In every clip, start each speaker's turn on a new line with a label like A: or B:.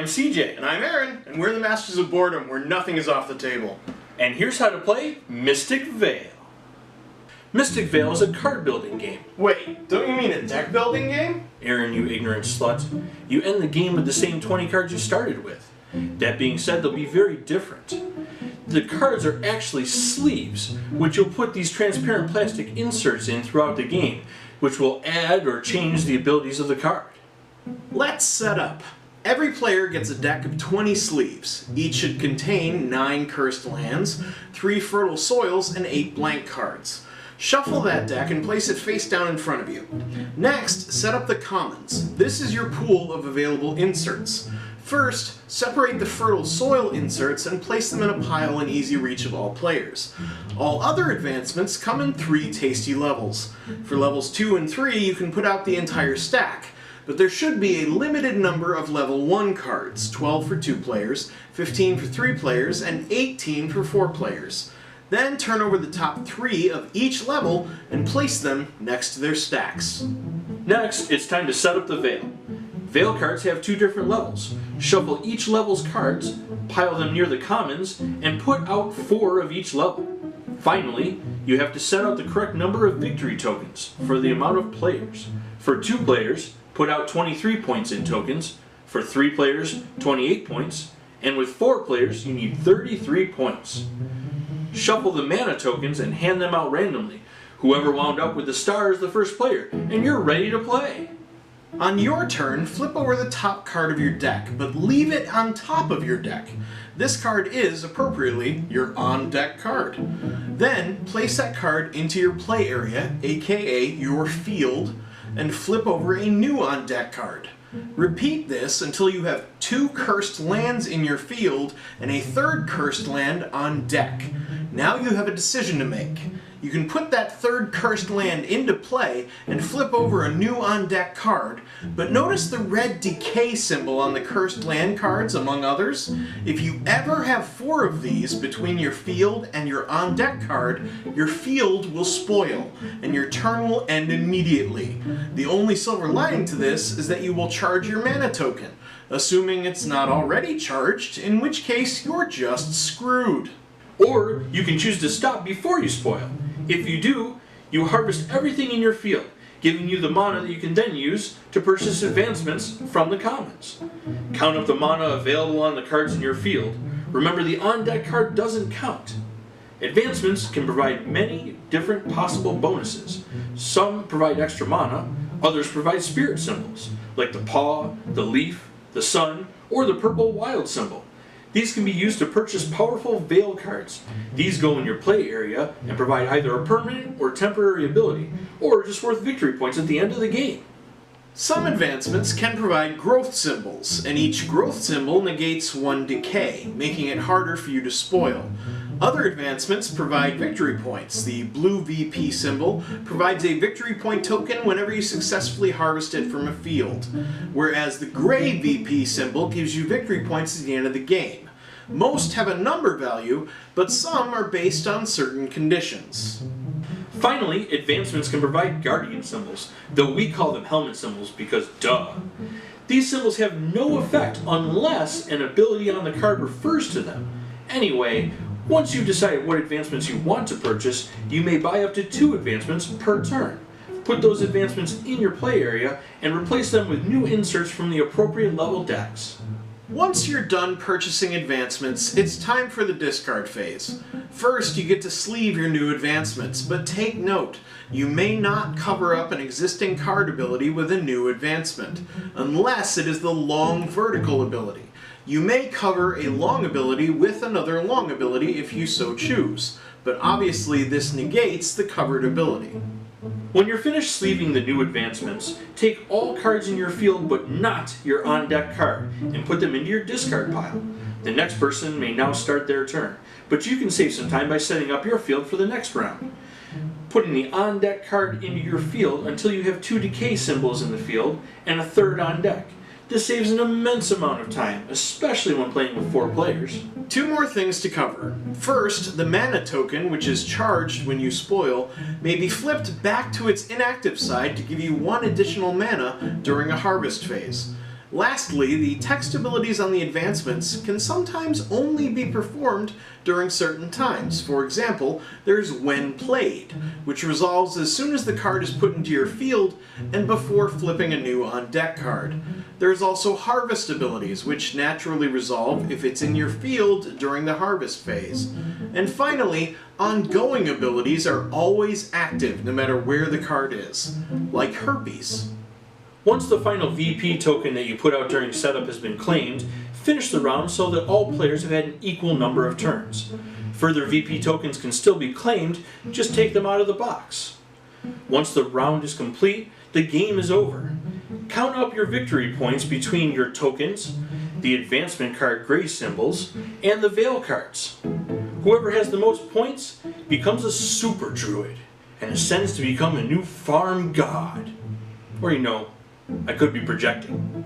A: CJ.
B: And I'm Aaron, and we're the Masters of Boredom, where nothing is off the table.
A: And here's how to play Mystic Vale. Mystic Vale is a card building game.
B: Wait, don't you mean a deck building game?
A: Aaron, you ignorant slut. You end the game with the same 20 cards you started with. That being said, they'll be very different. The cards are actually sleeves, which you'll put these transparent plastic inserts in throughout the game, which will add or change the abilities of the card.
B: Let's set up. Every player gets a deck of 20 sleeves. Each should contain 9 cursed lands, 3 fertile soils, and 8 blank cards. Shuffle that deck and place it face down in front of you. Next, set up the commons. This is your pool of available inserts. First, separate the fertile soil inserts and place them in a pile in easy reach of all players. All other advancements come in 3 tasty levels. For levels 2 and 3, you can put out the entire stack, but there should be a limited number of level 1 cards, 12 for 2 players, 15 for 3 players, and 18 for 4 players. Then turn over the top 3 of each level and place them next to their stacks.
A: Next, it's time to set up the Vale. Vale cards have 2 different levels. Shuffle each level's cards, pile them near the commons, and put out 4 of each level. Finally, you have to set out the correct number of victory tokens for the amount of players. For 2 players, put out 23 points in tokens. For 3 players, 28 points. And with 4 players, you need 33 points. Shuffle the mana tokens and hand them out randomly. Whoever wound up with the star is the first player, and you're ready to play.
B: On your turn, flip over the top card of your deck, but leave it on top of your deck. This card is, appropriately, your on-deck card. Then, place that card into your play area, aka your field, and flip over a new on-deck card. Repeat this until you have 2 cursed lands in your field and a 3rd cursed land on deck. Now you have a decision to make. You can put that 3rd cursed land into play and flip over a new on-deck card, but notice the red decay symbol on the cursed land cards, among others. If you ever have 4 of these between your field and your on-deck card, your field will spoil, and your turn will end immediately. The only silver lining to this is that you will charge your mana token, assuming it's not already charged, in which case you're just screwed.
A: Or you can choose to stop before you spoil. If you do, you harvest everything in your field, giving you the mana that you can then use to purchase advancements from the commons. Count up the mana available on the cards in your field. Remember, the on-deck card doesn't count. Advancements can provide many different possible bonuses. Some provide extra mana, others provide spirit symbols, like the paw, the leaf, the sun, or the purple wild symbol. These can be used to purchase powerful Vale cards. These go in your play area and provide either a permanent or temporary ability, or just worth victory points at the end of the game.
B: Some advancements can provide growth symbols, and each growth symbol negates 1 decay, making it harder for you to spoil. Other advancements provide victory points. The blue VP symbol provides a victory point token whenever you successfully harvest it from a field, whereas the gray VP symbol gives you victory points at the end of the game. Most have a number value, but some are based on certain conditions.
A: Finally, advancements can provide guardian symbols, though we call them helmet symbols because duh. These symbols have no effect unless an ability on the card refers to them. Anyway, once you've decided what advancements you want to purchase, you may buy up to 2 advancements per turn. Put those advancements in your play area and replace them with new inserts from the appropriate level decks.
B: Once you're done purchasing advancements, it's time for the discard phase. First, you get to sleeve your new advancements, but take note, you may not cover up an existing card ability with a new advancement, unless it is the long vertical ability. You may cover a long ability with another long ability if you so choose, but obviously this negates the covered ability.
A: When you're finished sleeving the new advancements, take all cards in your field but not your on-deck card and put them into your discard pile. The next person may now start their turn, but you can save some time by setting up your field for the next round. Putting the on-deck card into your field until you have 2 decay symbols in the field and a 3rd on deck. This saves an immense amount of time, especially when playing with 4 players.
B: 2 more things to cover. First, the mana token, which is charged when you spoil, may be flipped back to its inactive side to give you 1 additional mana during a harvest phase. Lastly, the text abilities on the advancements can sometimes only be performed during certain times. For example, there's When Played, which resolves as soon as the card is put into your field and before flipping a new on-deck card. There's also Harvest abilities, which naturally resolve if it's in your field during the harvest phase. And finally, ongoing abilities are always active no matter where the card is, like Herpes.
A: Once the final VP token that you put out during setup has been claimed, finish the round so that all players have had an equal number of turns. Further VP tokens can still be claimed, just take them out of the box. Once the round is complete, the game is over. Count up your victory points between your tokens, the advancement card gray symbols, and the Vale cards. Whoever has the most points becomes a super druid and ascends to become a new farm god. Or I could be projecting.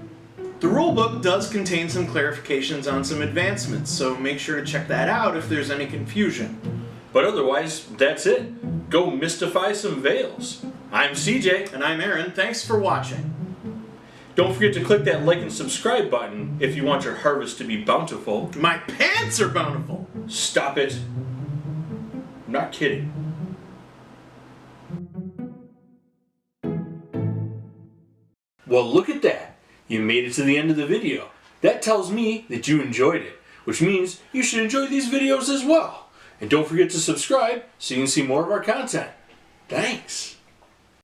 B: The rulebook does contain some clarifications on some advancements, so make sure to check that out if there's any confusion.
A: But otherwise, that's it. Go mystify some Vales. I'm CJ.
B: And I'm Aaron. Thanks for watching.
A: Don't forget to click that like and subscribe button if you want your harvest to be bountiful.
B: My pants are bountiful!
A: Stop it. I'm not kidding. Well, look at that. You made it to the end of the video. That tells me that you enjoyed it, which means you should enjoy these videos as well. And don't forget to subscribe so you can see more of our content. Thanks.